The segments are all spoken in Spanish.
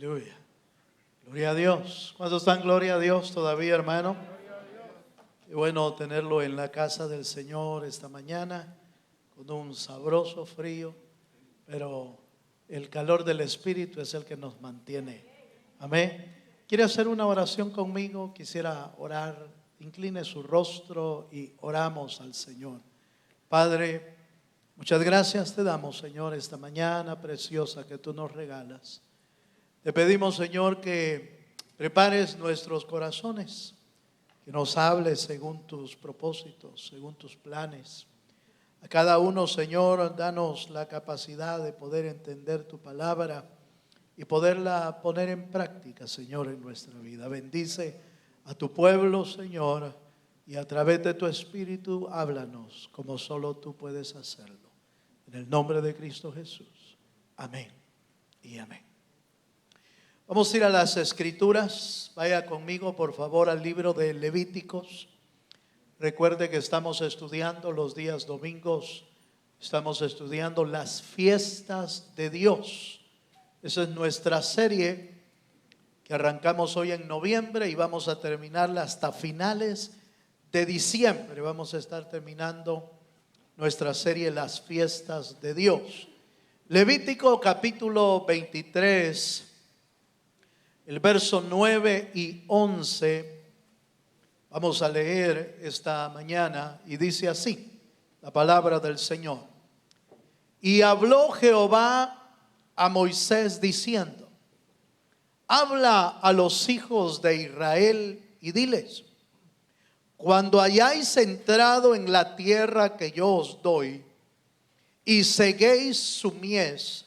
Aleluya. Gloria a Dios. ¿Cuántos dan gloria a Dios todavía, hermano? Qué bueno tenerlo en la casa del Señor esta mañana con un sabroso frío, pero el calor del Espíritu es el que nos mantiene. Amén. ¿Quiere hacer una oración conmigo? Quisiera orar. Incline su rostro y oramos al Señor. Padre, muchas gracias te damos, Señor, esta mañana preciosa que tú nos regalas. Te pedimos, Señor, que prepares nuestros corazones, que nos hables según tus propósitos, según tus planes. A cada uno, Señor, danos la capacidad de poder entender tu palabra y poderla poner en práctica, Señor, en nuestra vida. Bendice a tu pueblo, Señor, y a través de tu Espíritu háblanos como solo tú puedes hacerlo. En el nombre de Cristo Jesús. Amén y amén. Vamos a ir a las Escrituras. Vaya conmigo, por favor, al libro de Levíticos. Recuerde que estamos estudiando los días domingos, estamos estudiando las fiestas de Dios. Esa es nuestra serie que arrancamos hoy en noviembre y vamos a terminarla hasta finales de diciembre. Vamos a estar terminando nuestra serie Las fiestas de Dios. Levítico capítulo 23, el verso 9 y 11. Vamos a leer esta mañana y dice así la palabra del Señor. Y habló Jehová a Moisés diciendo: habla a los hijos de Israel y diles: cuando hayáis entrado en la tierra que yo os doy y seguéis su mies,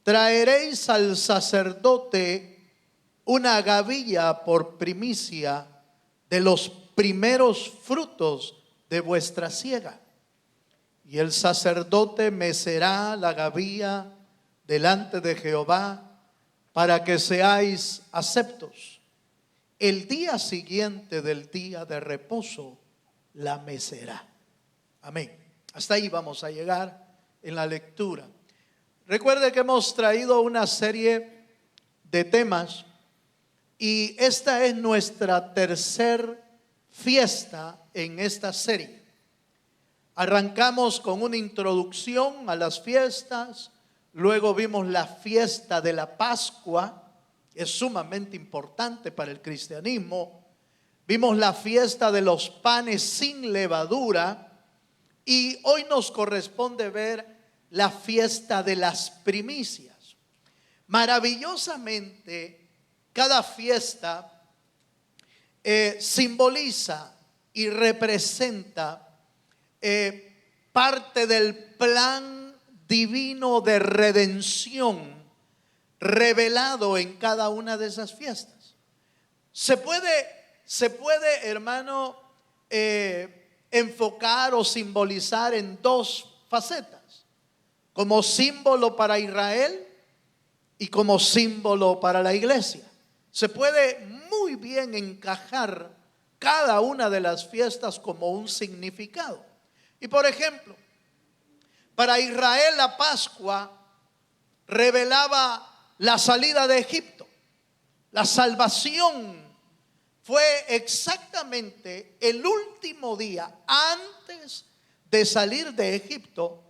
traeréis al sacerdote una gavilla por primicia de los primeros frutos de vuestra siega. Y el sacerdote mecerá la gavilla delante de Jehová para que seáis aceptos. El día siguiente del día de reposo la mecerá. Amén. Hasta ahí vamos a llegar en la lectura. Recuerde que hemos traído una serie de temas y esta es nuestra tercer fiesta en esta serie. Arrancamos con una introducción a las fiestas, luego vimos la fiesta de la Pascua, que es sumamente importante para el cristianismo. Vimos la fiesta de los panes sin levadura y hoy nos corresponde ver la fiesta de las primicias. Maravillosamente, cada fiesta simboliza y representa parte del plan divino de redención revelado en cada una de esas fiestas. Se puede, hermano, enfocar o simbolizar en dos facetas: como símbolo para Israel y como símbolo para la iglesia. Se puede muy bien encajar cada una de las fiestas como un significado. Y por ejemplo, para Israel la Pascua revelaba la salida de Egipto. La salvación fue exactamente el último día antes de salir de Egipto,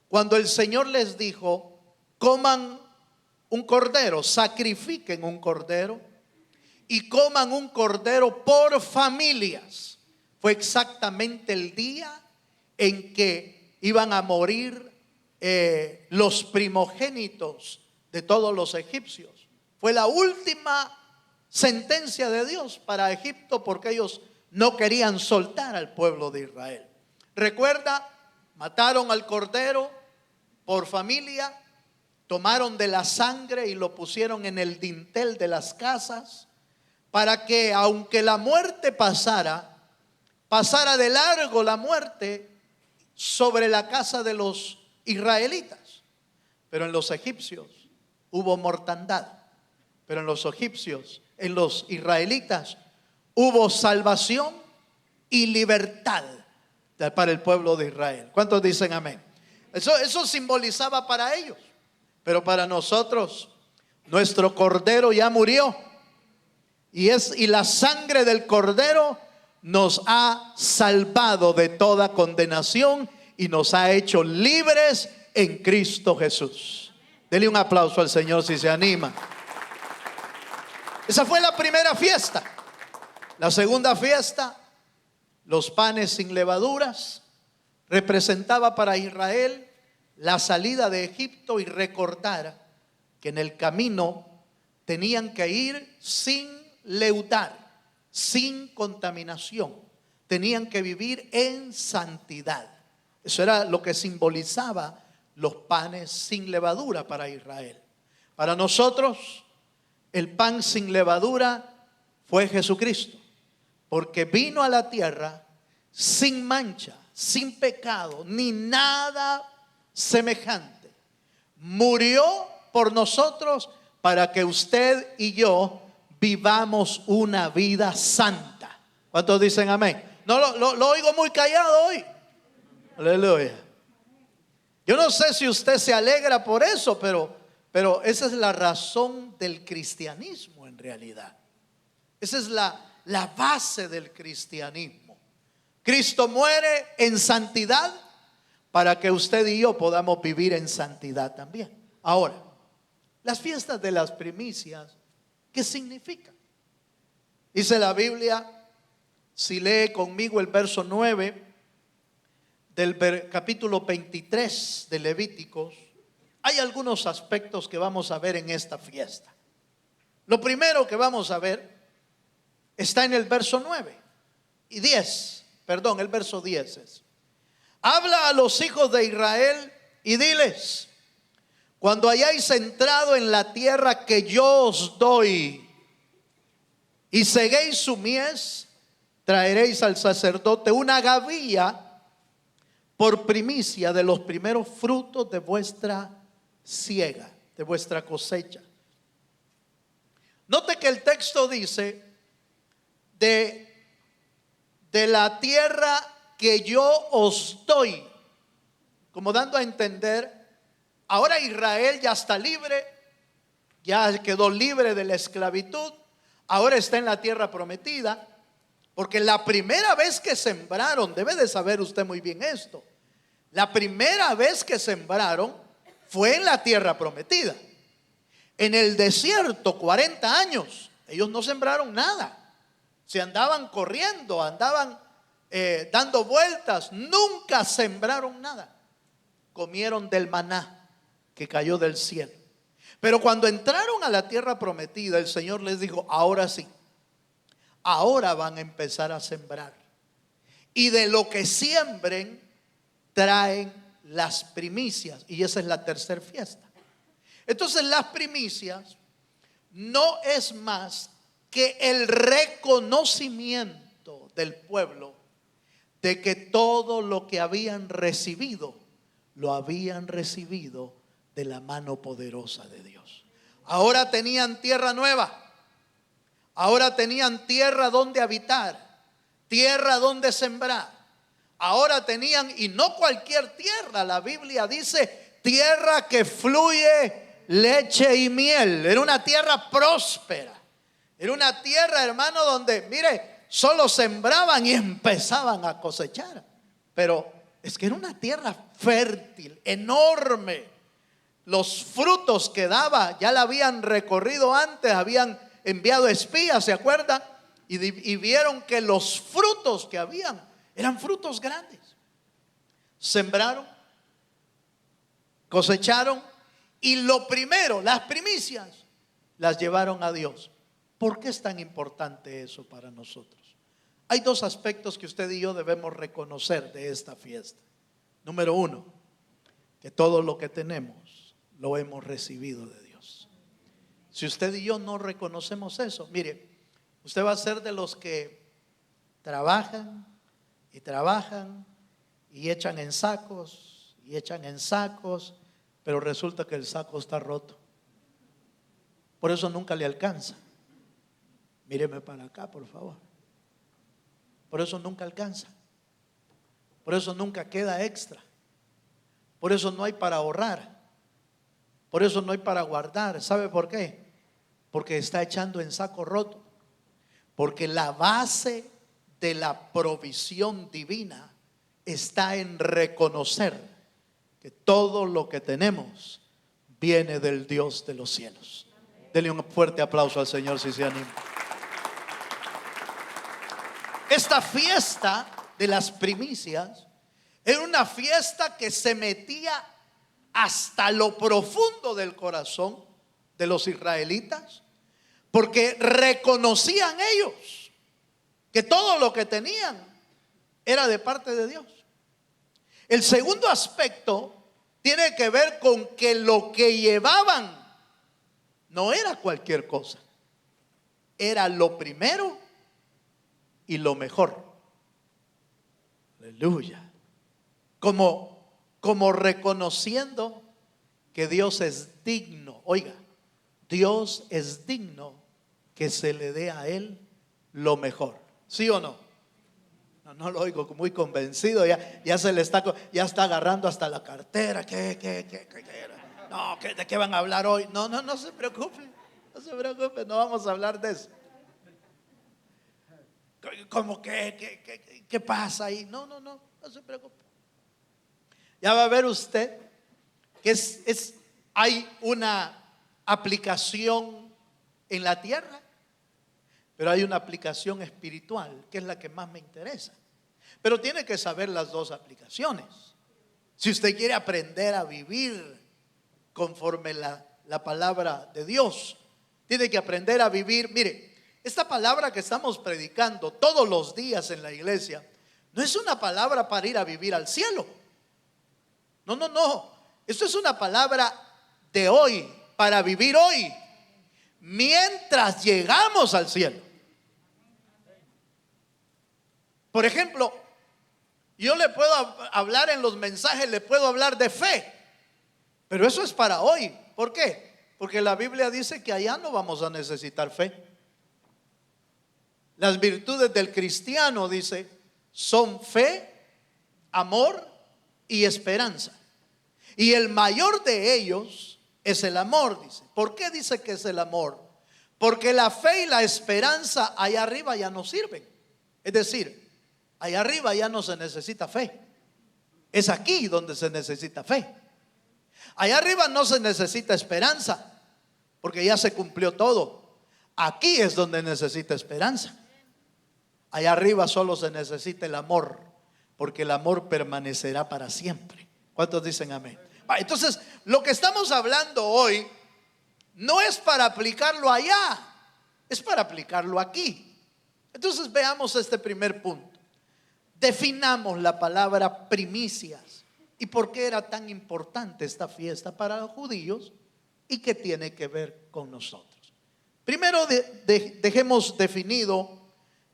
cuando el Señor les dijo: coman un cordero, sacrifiquen un cordero y coman un cordero por familias. Fue exactamente el día en que iban a morir los primogénitos de todos los egipcios. Fue la última sentencia de Dios para Egipto, porque ellos no querían soltar al pueblo de Israel. Recuerda, mataron al cordero por familia, tomaron de la sangre y lo pusieron en el dintel de las casas, para que aunque la muerte pasara de largo la muerte sobre la casa de los israelitas. Pero en los egipcios hubo mortandad. Pero en los egipcios, en los israelitas, hubo salvación y libertad para el pueblo de Israel. ¿Cuántos dicen amén? Eso simbolizaba para ellos. Pero para nosotros Nuestro Cordero ya murió. Y la sangre del Cordero nos ha salvado de toda condenación y nos ha hecho libres en Cristo Jesús. Dele un aplauso al Señor si se anima. Esa fue la primera fiesta. La segunda fiesta, los panes sin levaduras, representaba para Israel la salida de Egipto y recordar que en el camino tenían que ir sin leudar, sin contaminación. Tenían que vivir en santidad. Eso era lo que simbolizaba los panes sin levadura para Israel. Para nosotros, el pan sin levadura fue Jesucristo, porque vino a la tierra sin mancha, sin pecado, ni nada semejante. Murió por nosotros para que usted y yo vivamos una vida santa. ¿Cuántos dicen amén? No lo oigo muy callado hoy. Aleluya. Yo no sé si usted se alegra por eso, pero esa es la razón del cristianismo en realidad. Esa es la base del cristianismo. Cristo muere en santidad para que usted y yo podamos vivir en santidad también. Ahora, las fiestas de las primicias, ¿qué significan? Dice la Biblia, si lee conmigo el verso 9 del capítulo 23 de Levíticos, hay algunos aspectos que vamos a ver en esta fiesta. Lo primero que vamos a ver está en el verso 9 y 10, perdón, el verso 10 es: habla a los hijos de Israel y diles: cuando hayáis entrado en la tierra que yo os doy y seguéis su mies, traeréis al sacerdote una gavilla por primicia de los primeros frutos de vuestra siega, de vuestra cosecha. Note que el texto dice de la tierra que yo os doy, como dando a entender, ahora Israel ya está libre, ya quedó libre de la esclavitud, ahora está en la tierra prometida. Porque la primera vez que sembraron, debe de saber usted muy bien esto, la primera vez que sembraron fue en la tierra prometida. En el desierto 40 años ellos no sembraron nada, se andaban corriendo, andaban dando vueltas, nunca sembraron nada. Comieron del maná que cayó del cielo. Pero cuando entraron a la tierra prometida, el Señor les dijo: ahora sí, ahora van a empezar a sembrar, y de lo que siembren traen las primicias. Y esa es la tercera fiesta. Entonces las primicias no es más que el reconocimiento del pueblo de que todo lo que habían recibido, lo habían recibido de la mano poderosa de Dios. Ahora tenían tierra nueva. Ahora tenían tierra donde habitar, tierra donde sembrar. Ahora tenían, y no cualquier tierra, la Biblia dice tierra que fluye leche y miel. Era una tierra próspera. Era una tierra, hermano, donde, mire, solo sembraban y empezaban a cosechar. Pero es que era una tierra fértil, enorme. Los frutos que daba ya la habían recorrido antes, habían enviado espías, ¿se acuerdan? Y vieron que los frutos que habían eran frutos grandes. Sembraron, cosecharon, y lo primero, las primicias, las llevaron a Dios. ¿Por qué es tan importante eso para nosotros? Hay dos aspectos que usted y yo debemos reconocer de esta fiesta. Número uno, que todo lo que tenemos lo hemos recibido de Dios. Si usted y yo no reconocemos eso, mire, usted va a ser de los que trabajan y trabajan y echan en sacos y echan en sacos, pero resulta que el saco está roto. Por eso nunca le alcanza. Míreme para acá, por favor. Por eso nunca alcanza. Por eso nunca queda extra. Por eso no hay para ahorrar. Por eso no hay para guardar. ¿Sabe por qué? Porque está echando en saco roto. Porque la base de la provisión divina está en reconocer que todo lo que tenemos viene del Dios de los cielos. Denle un fuerte aplauso al Señor si se anima. Esta fiesta de las primicias era una fiesta que se metía hasta lo profundo del corazón de los israelitas, porque reconocían ellos que todo lo que tenían era de parte de Dios. El segundo aspecto tiene que ver con que lo que llevaban no era cualquier cosa, era lo primero y lo mejor. Aleluya. Como reconociendo que Dios es digno. Oiga, Dios es digno que se le dé a Él lo mejor. ¿Sí o no? No lo oigo muy convencido. Ya se le está, ya está agarrando hasta la cartera. No, ¿de qué van a hablar hoy? No se preocupe. No se preocupe, no vamos a hablar de eso. ¿Cómo qué pasa ahí? No se preocupe. Ya va a ver usted que hay una aplicación en la tierra, pero hay una aplicación espiritual que es la que más me interesa. Pero tiene que saber las dos aplicaciones. Si usted quiere aprender a vivir conforme la palabra de Dios, tiene que aprender a vivir. Mire, esta palabra que estamos predicando todos los días en la iglesia no es una palabra para ir a vivir al cielo. No. Esto es una palabra de hoy, para vivir hoy, mientras llegamos al cielo. Por ejemplo, yo le puedo hablar en los mensajes, le puedo hablar de fe, pero eso es para hoy. ¿Por qué? Porque la Biblia dice que allá no vamos a necesitar fe. Las virtudes del cristiano, dice, son fe, amor y esperanza. Y el mayor de ellos es el amor, dice. ¿Por qué dice que es el amor? Porque la fe y la esperanza allá arriba ya no sirven. Es decir, allá arriba ya no se necesita fe. Es aquí donde se necesita fe. Allá arriba no se necesita esperanza, porque ya se cumplió todo. Aquí es donde necesita esperanza. Allá arriba solo se necesita el amor, porque el amor permanecerá para siempre. ¿Cuántos dicen amén? Entonces, lo que estamos hablando hoy no es para aplicarlo allá, es para aplicarlo aquí. Entonces, veamos este primer punto. Definamos la palabra primicias y por qué era tan importante esta fiesta para los judíos y qué tiene que ver con nosotros. Primero, dejemos definido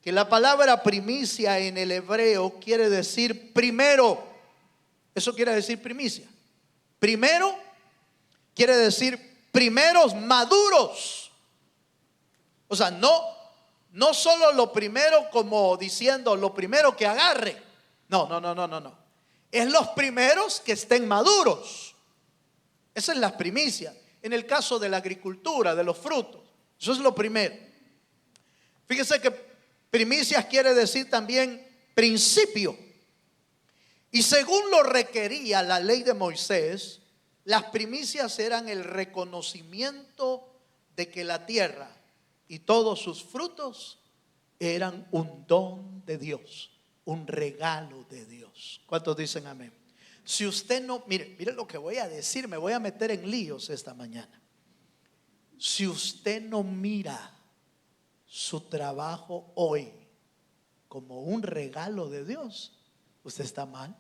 que la palabra primicia en el hebreo quiere decir primero. Eso quiere decir primicia. Primero quiere decir primeros maduros. O sea, no solo lo primero como diciendo lo primero que agarre. No. Es los primeros que estén maduros. Esa es la primicia. En el caso de la agricultura, de los frutos, eso es lo primero. Fíjese que primicias quiere decir también principio. Y según lo requería la ley de Moisés, las primicias eran el reconocimiento de que la tierra y todos sus frutos eran un don de Dios, un regalo de Dios. ¿Cuántos dicen amén? Si usted no, mire lo que voy a decir, me voy a meter en líos esta mañana. Si usted no mira su trabajo hoy como un regalo de Dios, usted está mal.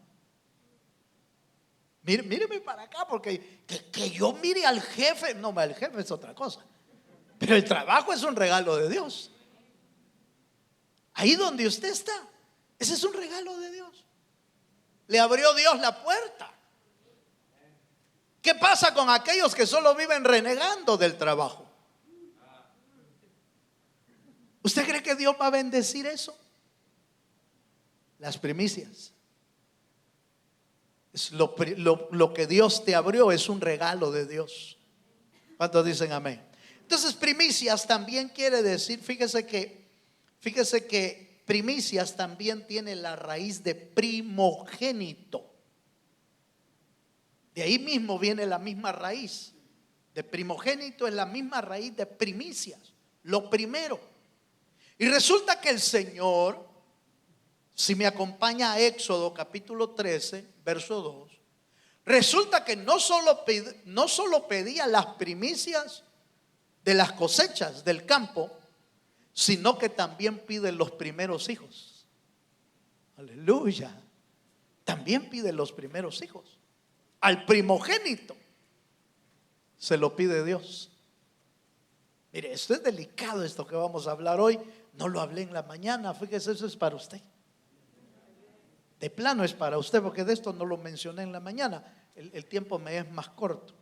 Míreme para acá, porque que yo mire al jefe, no, el jefe es otra cosa, pero el trabajo es un regalo de Dios. Ahí donde usted está, ese es un regalo de Dios. Le abrió Dios la puerta. ¿Qué pasa con aquellos que solo viven renegando del trabajo? ¿Usted cree que Dios va a bendecir eso? Las primicias. Es lo que Dios te abrió es un regalo de Dios. ¿Cuántos dicen amén? Entonces, primicias también quiere decir, fíjese que primicias también tiene la raíz de primogénito. De ahí mismo viene la misma raíz. De primogénito es la misma raíz de primicias, lo primero. Y resulta que el Señor, si me acompaña a Éxodo capítulo 13, verso 2, resulta que no solo pedía las primicias de las cosechas del campo, sino que también pide los primeros hijos. Aleluya. También pide los primeros hijos. Al primogénito se lo pide Dios. Mire, esto es delicado, esto que vamos a hablar hoy. No lo hablé en la mañana, fíjese, eso es para usted. De plano es para usted, porque de esto no lo mencioné en la mañana. El tiempo me es más corto.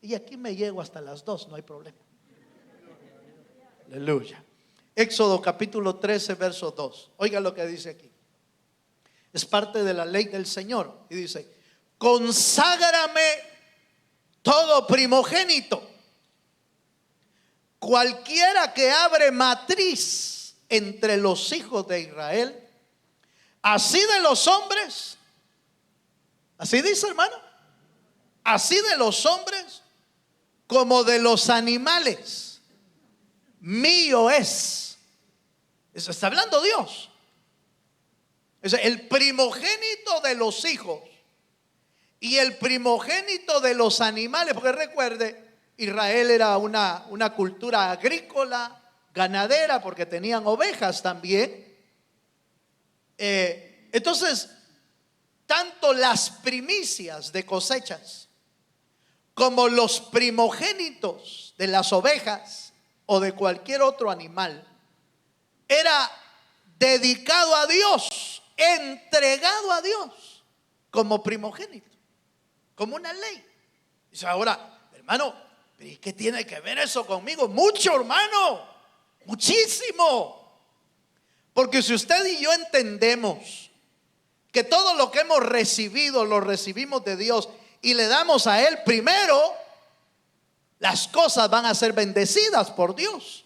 Y aquí me llego hasta las 2, no hay problema. Aleluya. Éxodo capítulo 13, verso 2. Oiga lo que dice aquí. Es parte de la ley del Señor. Y dice: conságrame todo primogénito, cualquiera que abre matriz entre los hijos de Israel, así de los hombres, así dice, hermano, así de los hombres como de los animales, mío es. Eso está hablando Dios. Es el primogénito de los hijos y el primogénito de los animales, porque recuerde, Israel era una cultura agrícola, ganadera, porque tenían ovejas también. Entonces, tanto las primicias de cosechas como los primogénitos de las ovejas o de cualquier otro animal era dedicado a Dios, entregado a Dios como primogénito, como una ley. Dice: ahora, hermano, ¿y qué tiene que ver eso conmigo? Mucho, hermano, muchísimo. Porque si usted y yo entendemos que todo lo que hemos recibido lo recibimos de Dios y le damos a Él primero, las cosas van a ser bendecidas por Dios.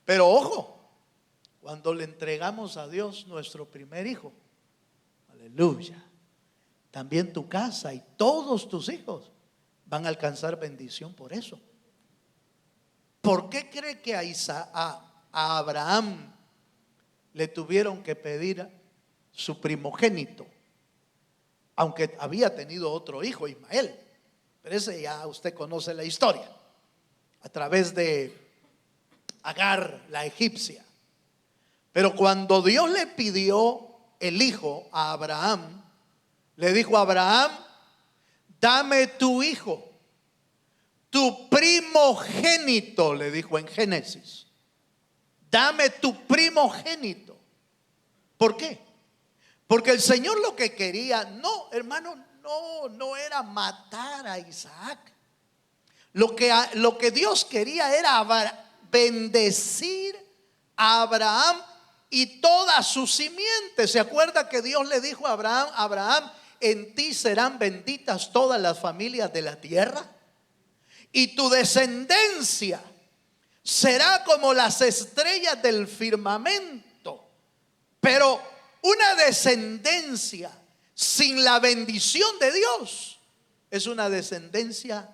Pero ojo, cuando le entregamos a Dios nuestro primer hijo, aleluya, también tu casa y todos tus hijos van a alcanzar bendición por eso. ¿Por qué cree que a Abraham le tuvieron que pedir su primogénito? Aunque había tenido otro hijo, Ismael, pero ese ya usted conoce la historia, a través de Agar, la egipcia. Pero cuando Dios le pidió el hijo a Abraham, le dijo a Abraham: dame tu hijo, tu primogénito, le dijo en Génesis. Dame tu primogénito. ¿Por qué? Porque el Señor lo que quería, no, hermano, no era matar a Isaac. Lo que Dios quería era bendecir a Abraham y toda su simiente. ¿Se acuerda que Dios le dijo a Abraham: en ti serán benditas todas las familias de la tierra, y tu descendencia será como las estrellas del firmamento? Pero una descendencia sin la bendición de Dios es una descendencia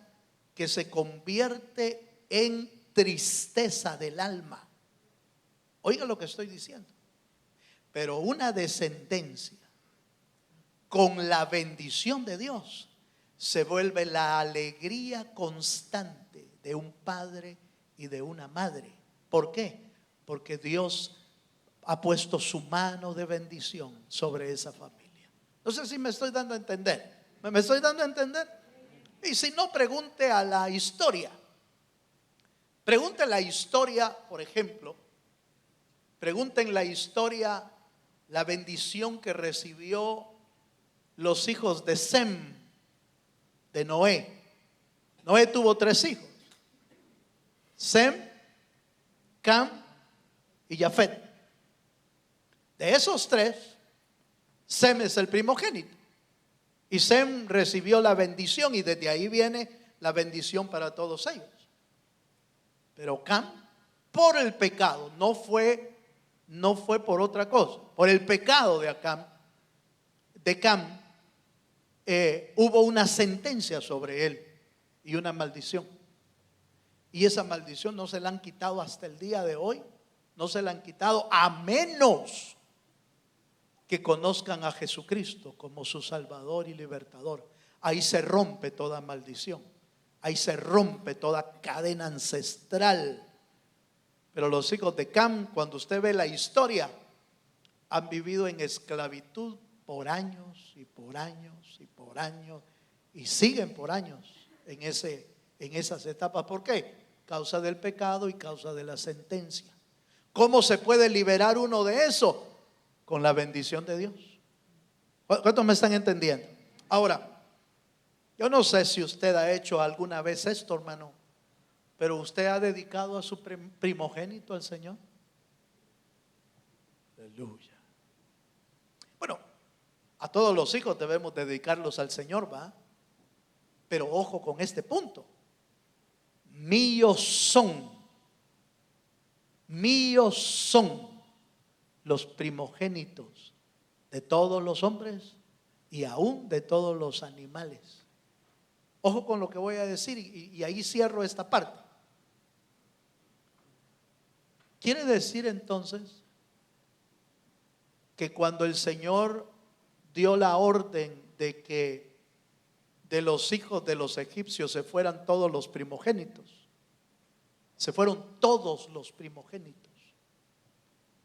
que se convierte en tristeza del alma. Oiga lo que estoy diciendo. Pero una descendencia con la bendición de Dios se vuelve la alegría constante de un padre y de una madre. ¿Por qué? Porque Dios ha puesto su mano de bendición sobre esa familia. No sé si me estoy dando a entender. ¿Me estoy dando a entender? Y si no, pregunte a la historia. Pregunte la historia, por ejemplo. Pregunten la historia, la bendición que recibió los hijos de Sem, de Noé. Noé tuvo 3 hijos: Sem, Cam y Jafet. De esos 3, Sem es el primogénito. Y Sem recibió la bendición, y desde ahí viene la bendición para todos ellos. Pero Cam, por el pecado, no fue por otra cosa, por el pecado de Cam, hubo una sentencia sobre él y una maldición. Y esa maldición no se la han quitado hasta el día de hoy. No se la han quitado a menos que conozcan a Jesucristo como su Salvador y Libertador. Ahí se rompe toda maldición. Ahí se rompe toda cadena ancestral. Pero los hijos de Cam, cuando usted ve la historia, han vivido en esclavitud por años y por años y por años, y siguen por años en esas etapas. ¿Por qué? Causa del pecado y causa de la sentencia. ¿Cómo se puede liberar uno de eso? Con la bendición de Dios. ¿Cuántos me están entendiendo? Ahora, yo no sé si usted ha hecho alguna vez esto, hermano, pero usted ha dedicado a su primogénito al Señor. Aleluya. Bueno, a todos los hijos debemos dedicarlos al Señor, ¿va? Pero ojo con este punto. Míos son los primogénitos de todos los hombres y aún de todos los animales. Ojo con lo que voy a decir y ahí cierro esta parte. Quiere decir entonces que cuando el Señor dio la orden de que de los hijos de los egipcios se fueran todos los primogénitos, se fueron todos los primogénitos,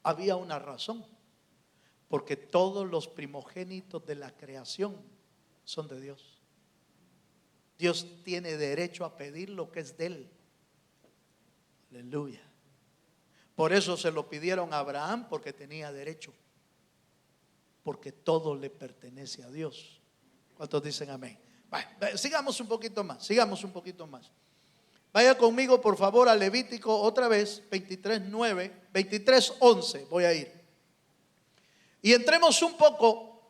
había una razón, porque todos los primogénitos de la creación son de Dios. Dios tiene derecho a pedir lo que es de Él. Aleluya. Por eso se lo pidieron a Abraham, porque tenía derecho, porque todo le pertenece a Dios. ¿Cuántos dicen amén? Bueno, sigamos un poquito más. Vaya conmigo por favor a Levítico otra vez 23:11 voy a ir. Y entremos un poco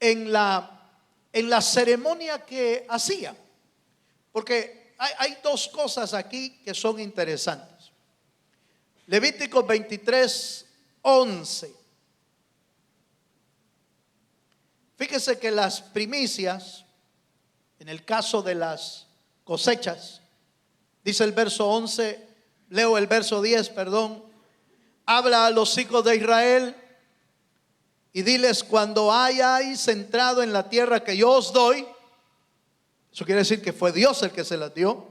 en la ceremonia que hacía. Porque hay dos cosas aquí que son interesantes. Levítico 23:11. Fíjese que las primicias, en el caso de las cosechas, dice el verso 11, leo el verso 10, habla a los hijos de Israel y diles: cuando hayáis entrado en la tierra que yo os doy, eso quiere decir que fue Dios el que se las dio,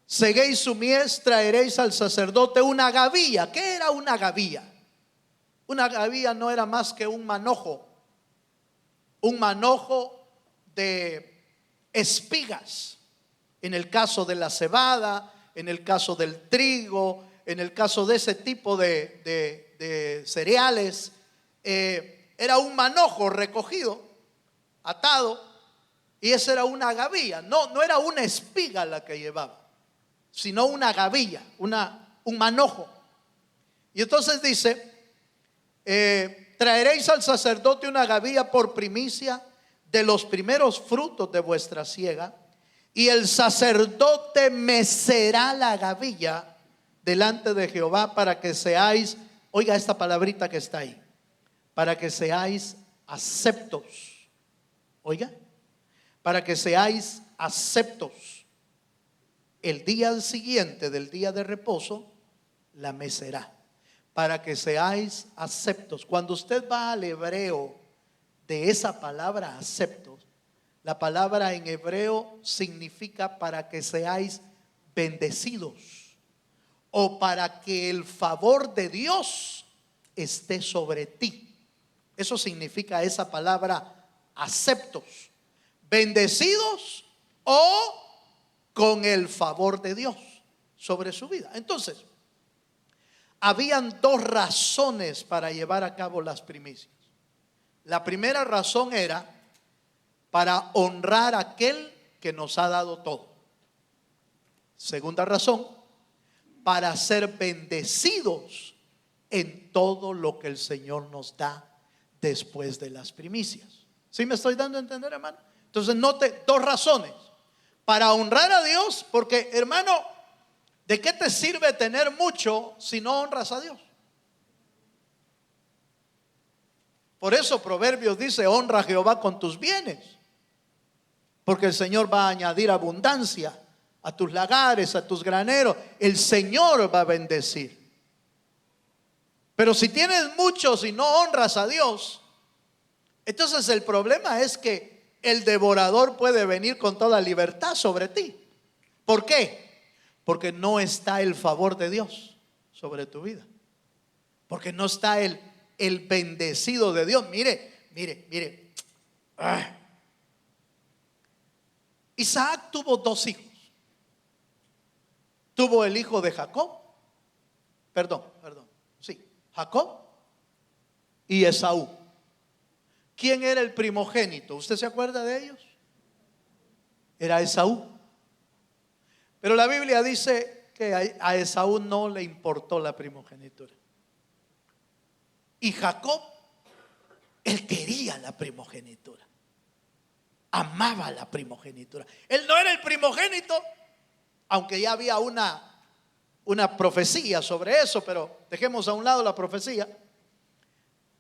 seguéis su mies, traeréis al sacerdote una gavilla. ¿Qué era una gavilla? Una gavilla no era más que un manojo de espigas. En el caso de la cebada, en el caso del trigo, en el caso de ese tipo de cereales, era un manojo recogido, atado, y esa era una gavilla. No era una espiga la que llevaba, sino una gavilla, un manojo. Y entonces dice: traeréis al sacerdote una gavilla por primicia de los primeros frutos de vuestra siega, y el sacerdote mecerá la gavilla delante de Jehová para que seáis, oiga esta palabrita que está ahí, para que seáis aceptos. Oiga, para que seáis aceptos. El día siguiente del día de reposo la mecerá, para que seáis aceptos. Cuando usted va al hebreo de esa palabra aceptos, la palabra en hebreo significa para que seáis bendecidos, o para que el favor de Dios esté sobre ti. Eso significa esa palabra aceptos, bendecidos o con el favor de Dios sobre su vida. Entonces, habían dos razones para llevar a cabo las primicias. La primera razón era para honrar a aquel que nos ha dado todo. Segunda razón, para ser bendecidos en todo lo que el Señor nos da después de las primicias. ¿Sí me estoy dando a entender, hermano? Entonces note dos razones: para honrar a Dios, porque hermano, ¿De qué te sirve tener mucho si no honras a Dios? Por eso Proverbios dice: honra a Jehová con tus bienes, porque el Señor va a añadir abundancia a tus lagares, a tus graneros. El Señor va a bendecir. Pero si tienes muchos y no honras a Dios, entonces el problema es que el devorador puede venir con toda libertad sobre ti. ¿Por qué? Porque no está el favor de Dios sobre tu vida. Porque no está el bendecido de Dios. Mire. Isaac tuvo dos hijos. Tuvo el hijo de Jacob. Jacob y Esaú. ¿Quién era el primogénito? ¿Usted se acuerda de ellos? Era Esaú. Pero la Biblia dice que a Esaú no le importó la primogenitura. Y Jacob, él quería la primogenitura. Amaba la primogenitura. Él no era el primogénito, aunque ya había una profecía sobre eso, pero dejemos a un lado la profecía.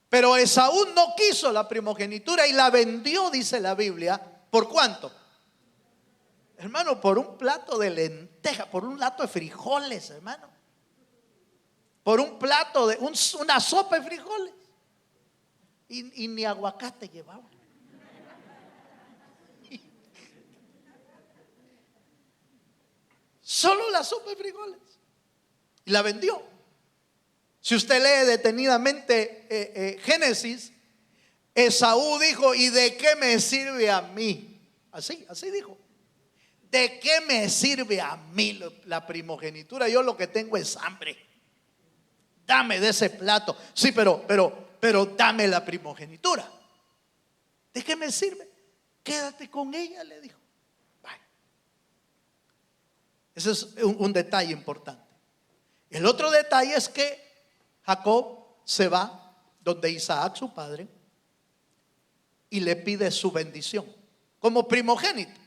Pero Esaú no quiso la primogenitura y la vendió, dice la Biblia. ¿Por cuánto? Hermano, por un plato de lentejas, por un plato de frijoles, hermano. Por un plato de una sopa de frijoles. Y ni aguacate llevaba. Solo la sopa de frijoles. Y la vendió. Si usted lee detenidamente Génesis, Esaú dijo: ¿y de qué me sirve a mí? Así dijo. ¿De qué me sirve a mí la primogenitura? Yo lo que tengo es hambre. Dame de ese plato. Sí, pero dame la primogenitura. ¿De qué me sirve? Quédate con ella, le dijo. Vaya. Ese es un detalle importante. El otro detalle es que Jacob se va donde Isaac, su padre, y le pide su bendición como primogénito.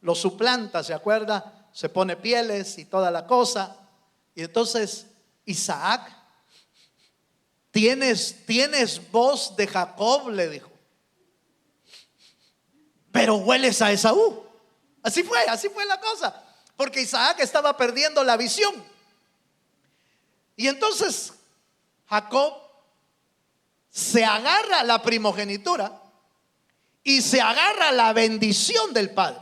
Lo suplanta, ¿se acuerda? Se pone pieles y toda la cosa. Y entonces Isaac: ¿Tienes voz de Jacob?, le dijo, pero hueles a Esaú. Así fue la cosa, porque Isaac estaba perdiendo la visión. Y entonces Jacob se agarra a la primogenitura y se agarra a la bendición del padre.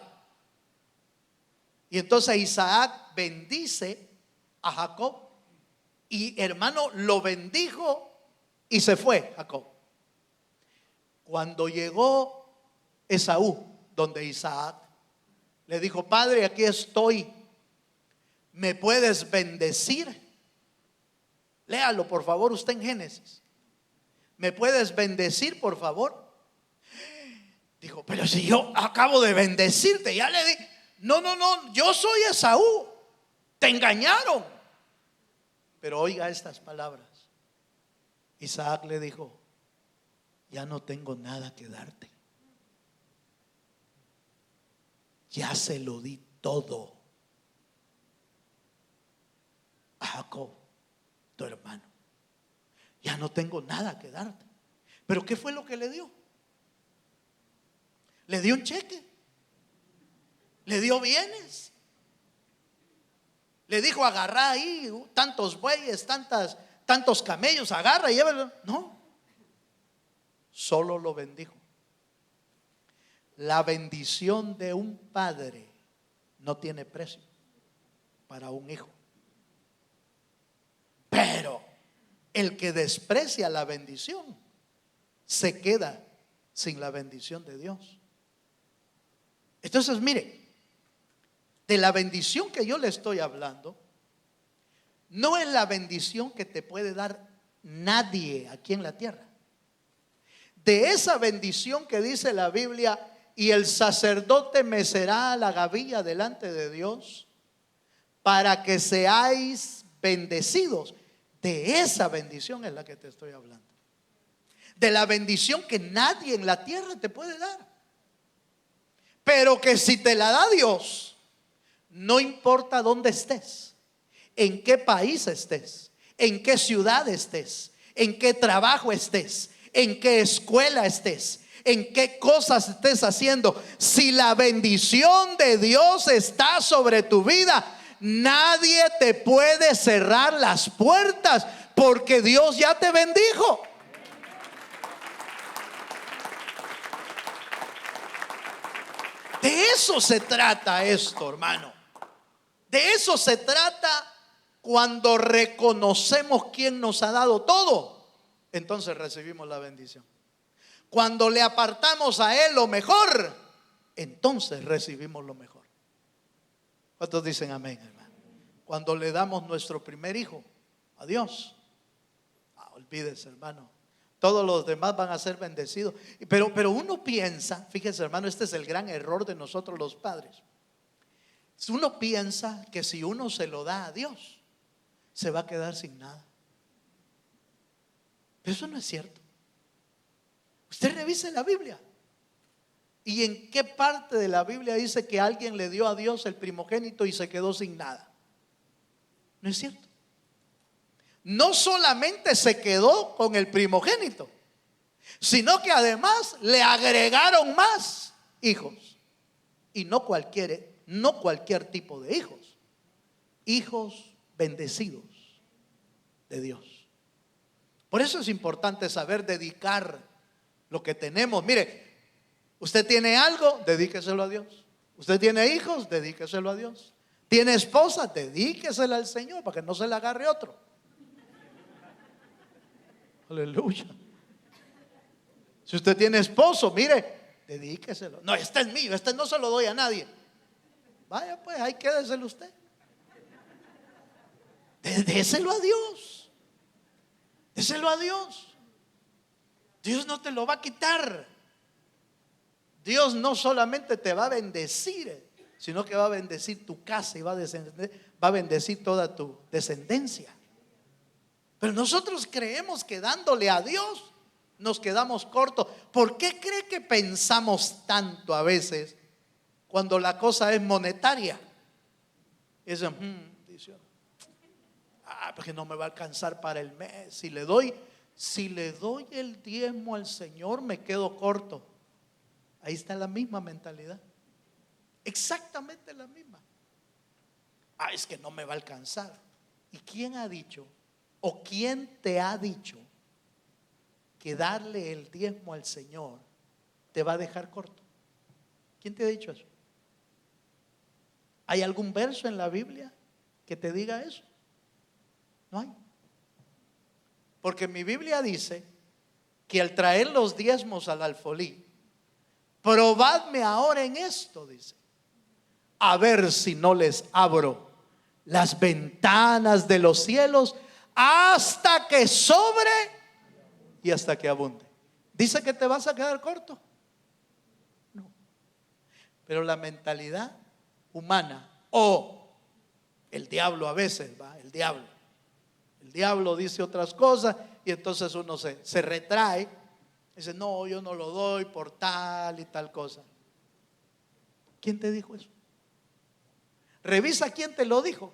Y entonces Isaac bendice a Jacob y, hermano, lo bendijo y se fue Jacob. Cuando llegó Esaú donde Isaac, le dijo: padre, aquí estoy, ¿me puedes bendecir? Léalo por favor usted en Génesis. ¿Me puedes bendecir por favor? Dijo: pero si yo acabo de bendecirte, ya le di. No, yo soy Esaú, te engañaron. Pero oiga estas palabras. Isaac le dijo: ya no tengo nada que darte, ya se lo di todo a Jacob, tu hermano. Ya no tengo nada que darte. ¿Pero qué fue lo que le dio? Le dio un cheque, le dio bienes, le dijo: agarra ahí tantos bueyes, tantos camellos, agarra y llévalo. No, solo lo bendijo. La bendición de un padre no tiene precio para un hijo. Pero el que desprecia la bendición se queda sin la bendición de Dios. Entonces, mire, de la bendición que yo le estoy hablando, no es la bendición que te puede dar nadie aquí en la tierra. De esa bendición que dice la Biblia: y el sacerdote mecerá la gavilla delante de Dios para que seáis bendecidos. De esa bendición es la que te estoy hablando. De la bendición que nadie en la tierra te puede dar, pero que si te la da Dios, no importa dónde estés, en qué país estés, en qué ciudad estés, en qué trabajo estés, en qué escuela estés, en qué cosas estés haciendo. Si la bendición de Dios está sobre tu vida, nadie te puede cerrar las puertas, porque Dios ya te bendijo. De eso se trata esto, hermano. De eso se trata cuando reconocemos quién nos ha dado todo. Entonces recibimos la bendición. Cuando le apartamos a Él lo mejor, entonces recibimos lo mejor. ¿Cuántos dicen amén, hermano? Cuando le damos nuestro primer hijo a Dios, olvídese, hermano, todos los demás van a ser bendecidos. Pero uno piensa, fíjese, hermano, este es el gran error de nosotros los padres. Uno piensa que si uno se lo da a Dios, se va a quedar sin nada. Pero eso no es cierto. Usted revise la Biblia. ¿Y en qué parte de la Biblia dice que alguien le dio a Dios el primogénito y se quedó sin nada? No es cierto. No solamente se quedó con el primogénito, sino que además le agregaron más hijos. Y no cualquier tipo de hijos. Hijos bendecidos de Dios. Por eso es importante saber dedicar lo que tenemos. Mire, usted tiene algo, dedíqueselo a Dios. Usted tiene hijos, dedíqueselo a Dios. Tiene esposa, dedíquesela al Señor para que no se le agarre otro. Aleluya. Si usted tiene esposo, mire, dedíqueselo. No, este es mío, este no se lo doy a nadie. Vaya pues, ahí quédeselo usted. Déselo a Dios. Déselo a Dios. Dios no te lo va a quitar. Dios no solamente te va a bendecir, sino que va a bendecir tu casa y va a bendecir toda tu descendencia. Pero nosotros creemos que dándole a Dios nos quedamos cortos. ¿Por qué cree que pensamos tanto a veces cuando la cosa es monetaria? Es dice, porque no me va a alcanzar para el mes. Si le doy el diezmo al Señor, me quedo corto. Ahí está la misma mentalidad. Exactamente la misma. Es que no me va a alcanzar. ¿Y quién ha dicho o quién te ha dicho que darle el diezmo al Señor te va a dejar corto? ¿Quién te ha dicho eso? ¿Hay algún verso en la Biblia que te diga eso? No hay. Porque mi Biblia dice que al traer los diezmos al alfolí, probadme ahora en esto, dice, a ver si no les abro las ventanas de los cielos hasta que sobre y hasta que abunde. ¿Dice que te vas a quedar corto? No. Pero la mentalidad humana o el diablo a veces el diablo dice otras cosas y entonces uno se retrae. Dice, no, yo no lo doy por tal y tal cosa. ¿Quién te dijo eso? Revisa quién te lo dijo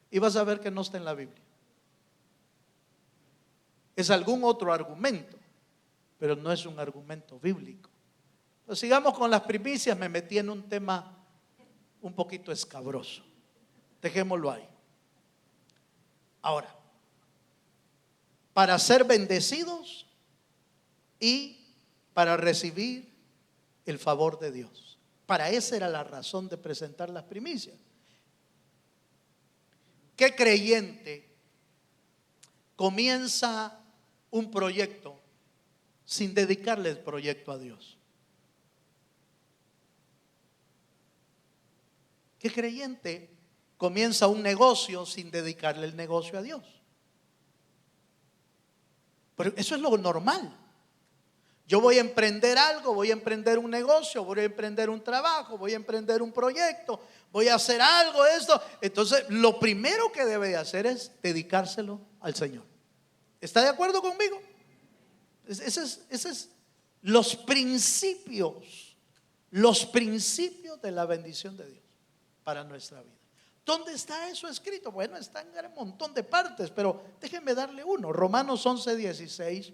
y vas a ver que no está en la Biblia. Es algún otro argumento, pero no es un argumento bíblico. Pues sigamos con las primicias. Me metí en un tema un poquito escabroso. Dejémoslo ahí. Ahora, para ser bendecidos y para recibir el favor de Dios. Para esa era la razón de presentar las primicias. ¿Qué creyente comienza un proyecto sin dedicarle el proyecto a Dios? ¿Qué creyente comienza un negocio sin dedicarle el negocio a Dios? Pero eso es lo normal. Yo voy a emprender algo, voy a emprender un negocio, voy a emprender un trabajo, voy a emprender un proyecto, voy a hacer algo de esto. Entonces, lo primero que debe de hacer es dedicárselo al Señor. ¿Está de acuerdo conmigo? Ese es los principios de la bendición de Dios para nuestra vida. ¿Dónde está eso escrito? Bueno, está en un montón de partes, pero déjenme darle uno. Romanos 11:16.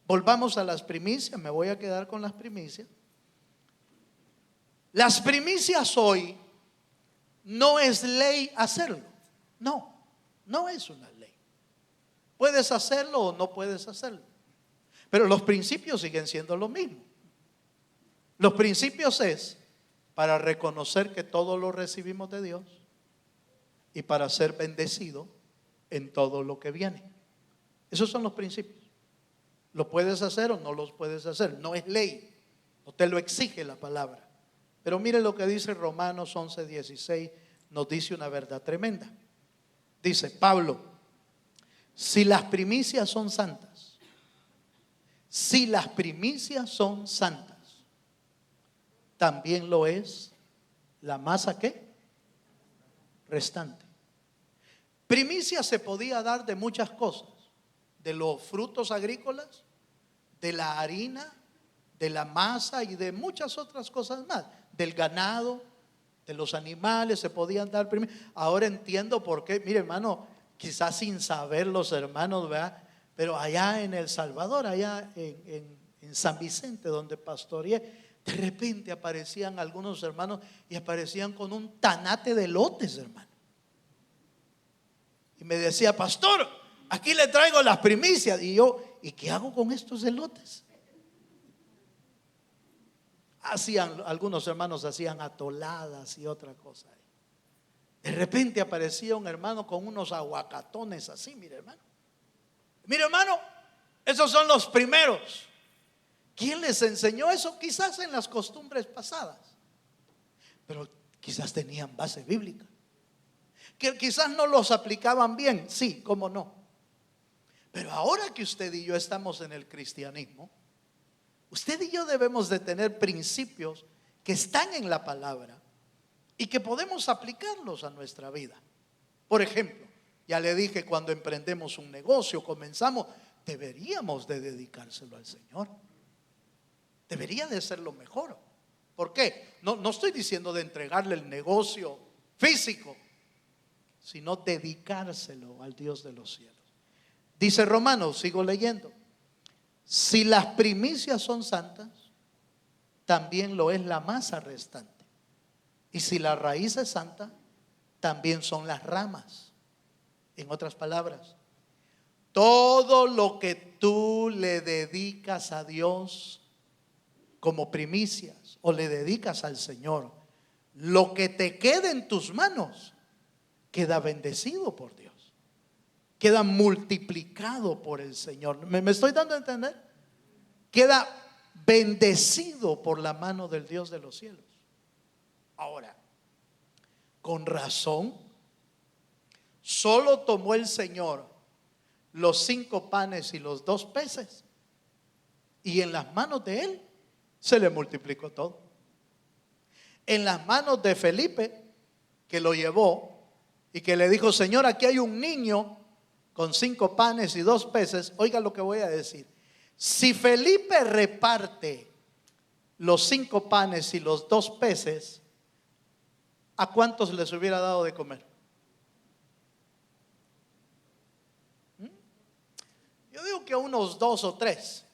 Volvamos a las primicias, me voy a quedar con las primicias. Las primicias hoy no es ley hacerlo. No, no es una ley. Puedes hacerlo o no puedes hacerlo. Pero los principios siguen siendo lo mismo. Los principios es para reconocer que todo lo recibimos de Dios y para ser bendecido en todo lo que viene. Esos son los principios. ¿Lo puedes hacer o no los puedes hacer? No es ley, no te lo exige la palabra. Pero mire lo que dice Romanos 11:16, nos dice una verdad tremenda. Dice Pablo: si las primicias son santas, si las primicias son santas, también lo es la masa ¿qué? Restante. Primicia se podía dar de muchas cosas, de los frutos agrícolas, de la harina, de la masa y de muchas otras cosas más, del ganado, de los animales se podían dar primicias. Ahora entiendo por qué, mire hermano, quizás sin saber los hermanos, ¿verdad? Pero allá en El Salvador, allá en San Vicente, donde pastoreé, de repente aparecían algunos hermanos y aparecían con un tanate de elotes, hermano. Y me decía: pastor, aquí le traigo las primicias. Y yo: ¿y qué hago con estos elotes? Algunos hermanos hacían atoladas y otra cosa. De repente aparecía un hermano con unos aguacatones así, mire hermano. Mire hermano, esos son los primeros. ¿Quién les enseñó eso? Quizás en las costumbres pasadas, pero quizás tenían base bíblica. Que quizás no los aplicaban bien, sí, cómo no. Pero ahora que usted y yo estamos en el cristianismo, usted y yo debemos de tener principios que están en la palabra y que podemos aplicarlos a nuestra vida. Por ejemplo, ya le dije, cuando emprendemos un negocio, comenzamos, deberíamos de dedicárselo al Señor. Debería de ser lo mejor. ¿Por qué? No estoy diciendo de entregarle el negocio físico, sino dedicárselo al Dios de los cielos. Dice Romanos, sigo leyendo: si las primicias son santas, también lo es la masa restante. Y si la raíz es santa, también son las ramas. En otras palabras, todo lo que tú le dedicas a Dios como primicias o le dedicas al Señor, lo que te quede en tus manos queda bendecido por Dios, queda multiplicado por el Señor. ¿Me estoy dando a entender? Queda bendecido por la mano del Dios de los cielos. Ahora, con razón, solo tomó el Señor los 5 panes y los 2 peces, y en las manos de Él se le multiplicó todo. En las manos de Felipe, que lo llevó y que le dijo: Señor, aquí hay un niño con 5 panes y 2 peces. Oiga lo que voy a decir. Si Felipe reparte los 5 panes y los 2 peces, ¿a cuántos les hubiera dado de comer? Yo digo que a unos 2 o 3.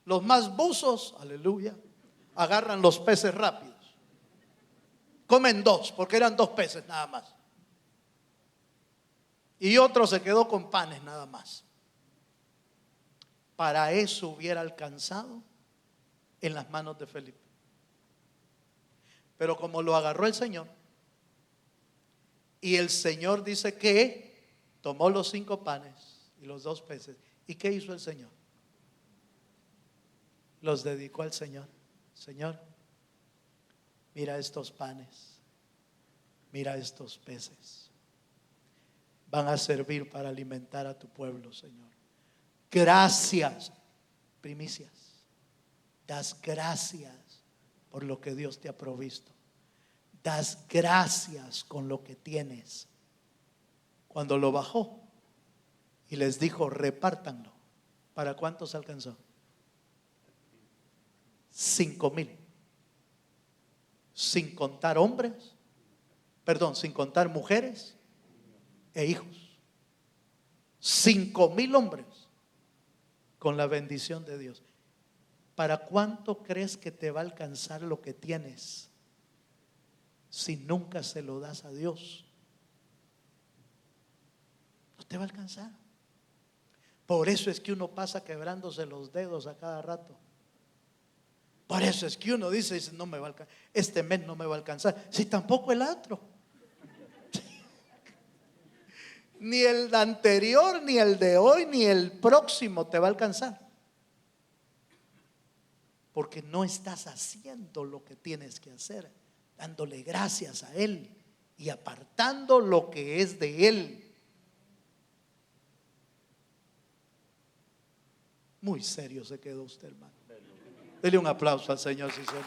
Los más buzos, aleluya, agarran los peces rápidos. Comen 2, porque eran 2 peces nada más. Y otro se quedó con panes nada más. Para eso hubiera alcanzado en las manos de Felipe. Pero como lo agarró el Señor, y el Señor dice que tomó los 5 panes y los 2 peces. ¿Y qué hizo el Señor? Los dedicó al Señor. Señor, mira estos panes, mira estos peces. Van a servir para alimentar a tu pueblo, Señor. Gracias, primicias. Das gracias por lo que Dios te ha provisto. Das gracias con lo que tienes. Cuando lo bajó y les dijo: repártanlo, ¿para cuántos alcanzó? 5,000, sin contar hombres, perdón, sin contar mujeres e hijos. 5,000 hombres con la bendición de Dios. ¿Para cuánto crees que te va a alcanzar lo que tienes si nunca se lo das a Dios? No te va a alcanzar. Por eso es que uno pasa quebrándose los dedos a cada rato. Por eso es que uno dice, no me va a alcanzar, este mes no me va a alcanzar, si tampoco el otro. Ni el anterior, ni el de hoy, ni el próximo te va a alcanzar. Porque no estás haciendo lo que tienes que hacer, dándole gracias a Él y apartando lo que es de Él. Muy serio se quedó usted, hermano. Dele un aplauso al Señor, sí, Señor.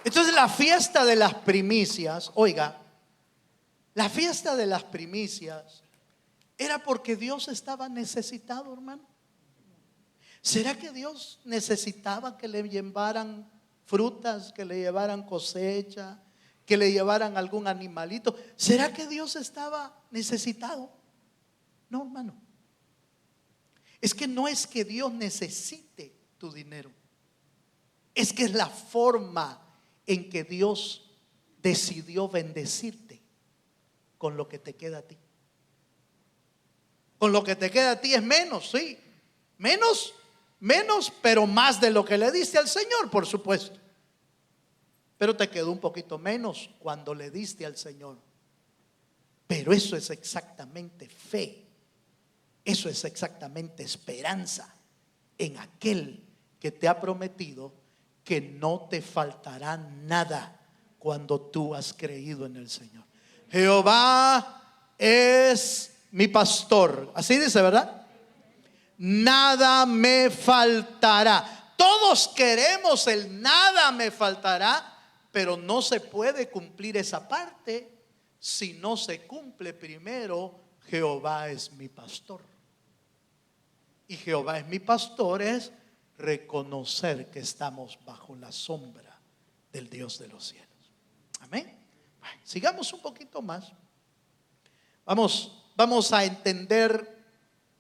Entonces la fiesta de las primicias, oiga, la fiesta de las primicias era porque Dios estaba necesitado, hermano. ¿Será que Dios necesitaba que le llevaran frutas, que le llevaran cosecha, que le llevaran algún animalito? ¿Será que Dios estaba necesitado? No, hermano. Es que no es que Dios necesite tu dinero. Es que es la forma en que Dios decidió bendecirte con lo que te queda a ti. Con lo que te queda a ti es menos, sí. Menos, pero más de lo que le diste al Señor, por supuesto. Pero te quedó un poquito menos cuando le diste al Señor. Pero eso es exactamente fe. Eso es exactamente esperanza en aquel que te ha prometido que no te faltará nada cuando tú has creído en el Señor. Jehová es mi pastor. Así dice, ¿verdad? Nada me faltará. Todos queremos el nada me faltará, pero no se puede cumplir esa parte si no se cumple primero Jehová es mi pastor. Y Jehová es mi pastor es reconocer que estamos bajo la sombra del Dios de los cielos. Amén. Sigamos un poquito más. Vamos a entender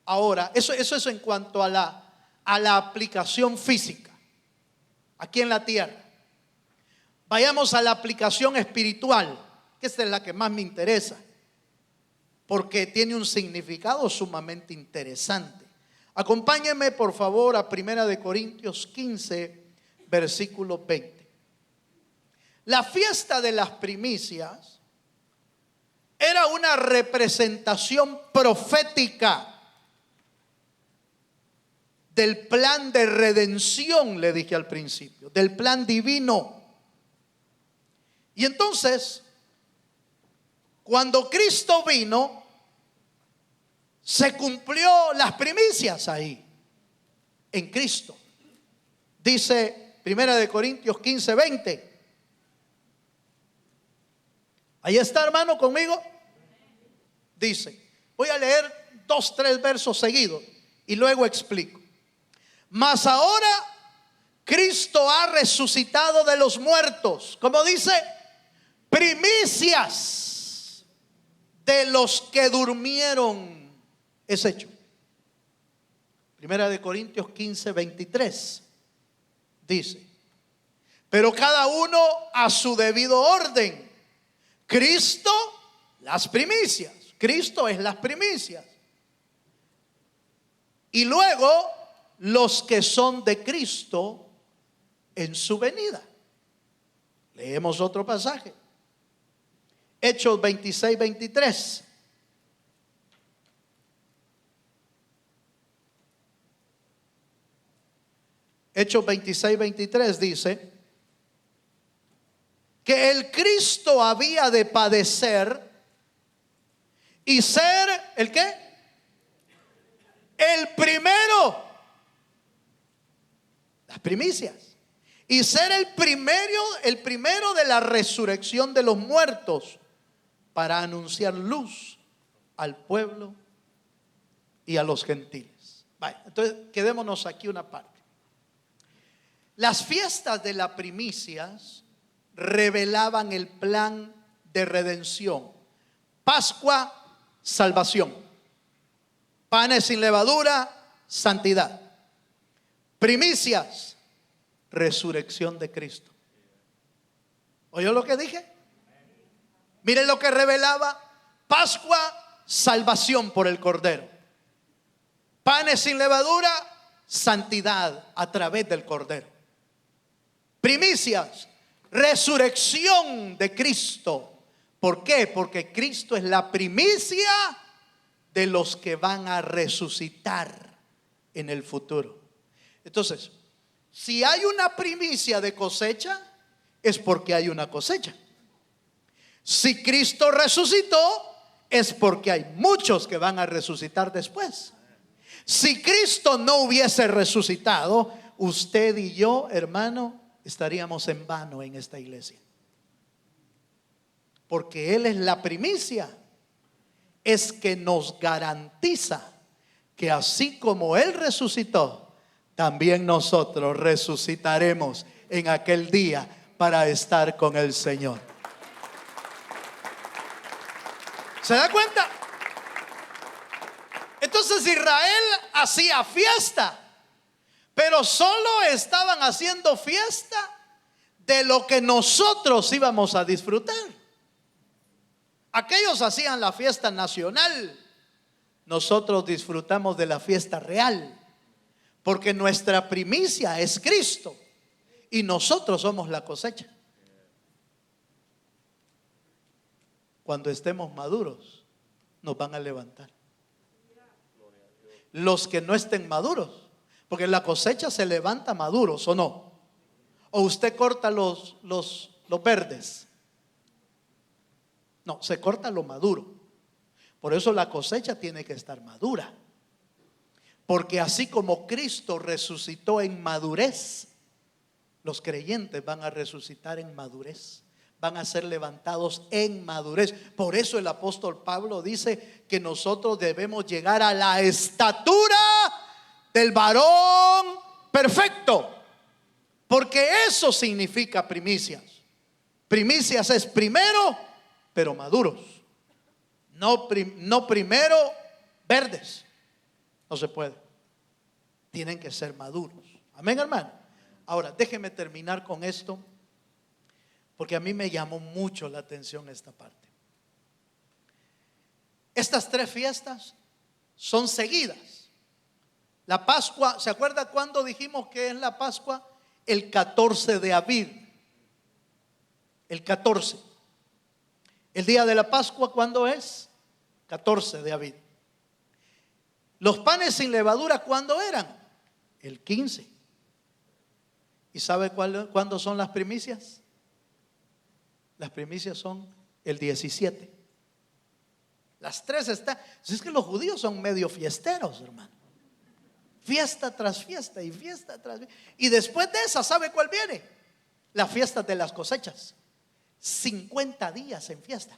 ahora. Eso es en cuanto a la aplicación física aquí en la tierra. Vayamos a la aplicación espiritual, que esta es la que más me interesa, porque tiene un significado sumamente interesante. Acompáñenme por favor a 1 Corintios 15, versículo 20. La fiesta de las primicias era una representación profética del plan de redención, le dije al principio, del plan divino. Y entonces, cuando Cristo vino, se cumplió las primicias ahí, en Cristo. Dice 1 Corintios 15, 20. Ahí está, hermano, conmigo. Dice, voy a leer 2, 3 versos seguidos y luego explico. Mas ahora Cristo ha resucitado de los muertos. Como dice, primicias de los que durmieron. Es hecho. 1 Corintios 15, 23 dice, pero cada uno a su debido orden. Cristo, las primicias. Cristo es las primicias. Y luego los que son de Cristo en su venida. Leemos otro pasaje. Hechos 26, 23. Hechos 26, 23 dice que el Cristo había de padecer y ser, ¿el qué? El primero, las primicias, y ser el primero de la resurrección de los muertos, para anunciar luz al pueblo y a los gentiles. Vaya, entonces quedémonos aquí una parte. Las fiestas de las primicias revelaban el plan de redención. Pascua, salvación. Panes sin levadura, santidad. Primicias, resurrección de Cristo. ¿Oyó lo que dije? Miren lo que revelaba. Pascua, salvación por el Cordero. Panes sin levadura, santidad a través del Cordero. Primicias, resurrección de Cristo. ¿Por qué? Porque Cristo es la primicia de los que van a resucitar en el futuro. Entonces, si hay una primicia de cosecha, es porque hay una cosecha. Si Cristo resucitó, es porque hay muchos que van a resucitar después. Si Cristo no hubiese resucitado, usted y yo, hermano, estaríamos en vano en esta iglesia. Porque Él es la primicia. Es que nos garantiza que así como Él resucitó, también nosotros resucitaremos en aquel día para estar con el Señor. ¿Se da cuenta? Entonces Israel hacía fiesta, pero solo estaban haciendo fiesta de lo que nosotros íbamos a disfrutar. Aquellos hacían la fiesta nacional, nosotros disfrutamos de la fiesta real, porque nuestra primicia es Cristo y nosotros somos la cosecha. Cuando estemos maduros, nos van a levantar. Los que no estén maduros, porque la cosecha se levanta maduros, ¿o no? O usted corta los verdes. No, se corta lo maduro. Por eso la cosecha tiene que estar madura. Porque así como Cristo resucitó en madurez, los creyentes van a resucitar en madurez. Van a ser levantados en madurez. Por eso el apóstol Pablo dice que nosotros debemos llegar a la estatura del varón perfecto. Porque eso significa primicias. Primicias es primero, pero maduros. No primero verdes. No se puede. Tienen que ser maduros. Amén, hermano. Ahora, déjeme terminar con esto, porque a mí me llamó mucho la atención esta parte. Estas tres fiestas son seguidas. La Pascua, ¿se acuerda cuándo dijimos que es la Pascua? El 14 de Abib. El 14. El día de la Pascua, ¿cuándo es? 14 de Abib. Los panes sin levadura, ¿cuándo eran? El 15. ¿Y sabe cuándo son las primicias? Las primicias son el 17. Las tres están. Es que los judíos son medio fiesteros, hermano. Fiesta tras fiesta y fiesta tras fiesta. Y después de esa, ¿sabe cuál viene? La fiesta de las cosechas. 50 días en fiesta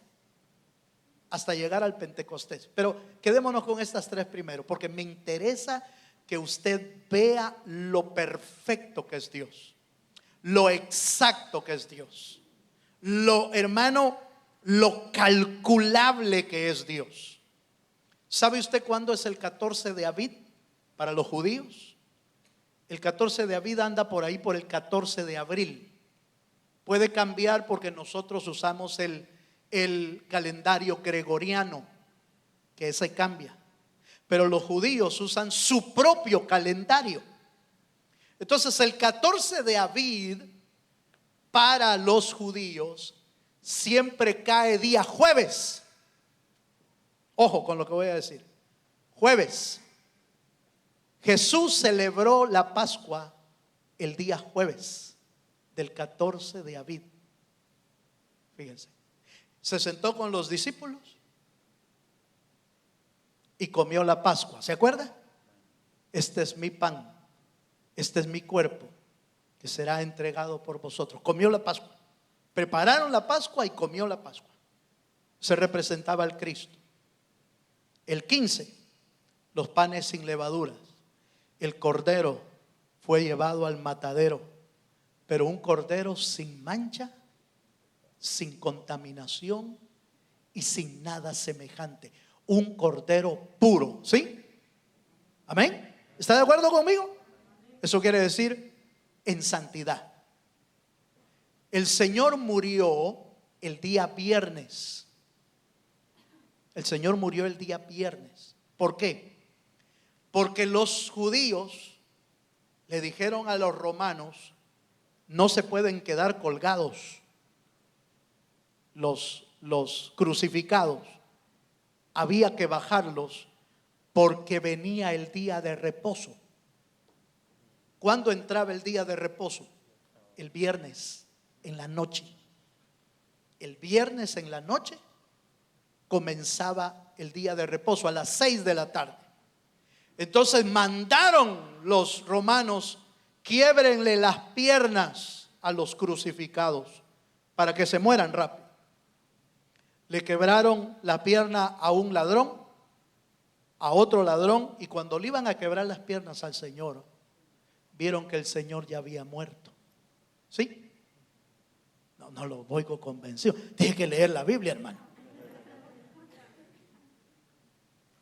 hasta llegar al Pentecostés. Pero quedémonos con estas tres primero, porque me interesa que usted vea lo perfecto que es Dios, lo exacto que es Dios, lo, hermano, lo calculable que es Dios. ¿Sabe usted cuándo es el 14 de Abib para los judíos? El 14 de Abib anda por ahí por el 14 de abril. Puede cambiar porque nosotros usamos el calendario gregoriano, que ese cambia. Pero los judíos usan su propio calendario. Entonces el 14 de Abib para los judíos siempre cae día jueves. Ojo con lo que voy a decir. Jueves. Jesús celebró la Pascua el día jueves del 14 de Abib. Fíjense. Se sentó con los discípulos y comió la Pascua. ¿Se acuerda? Este es mi pan, este es mi cuerpo, que será entregado por vosotros. Comió la Pascua. Prepararon la Pascua y comió la Pascua. Se representaba al Cristo. El 15, los panes sin levaduras. El cordero fue llevado al matadero pero un cordero sin mancha, sin contaminación y sin nada semejante. Un cordero puro, ¿sí? Amén. ¿Está de acuerdo conmigo? Eso quiere decir en santidad. El Señor murió el día viernes. El Señor murió el día viernes. ¿Por qué? Porque los judíos le dijeron a los romanos: no se pueden quedar colgados los crucificados. Había que bajarlos porque venía el día de reposo. ¿Cuándo entraba el día de reposo? El viernes en la noche. El viernes en la noche comenzaba el día de reposo a las 6 de la tarde. Entonces mandaron los romanos: quiébrenle las piernas a los crucificados para que se mueran rápido. Le quebraron la pierna a un ladrón, a otro ladrón, y cuando le iban a quebrar las piernas al Señor, vieron que el Señor ya había muerto. ¿Sí? No lo voy convencido. Tiene que leer la Biblia, hermano.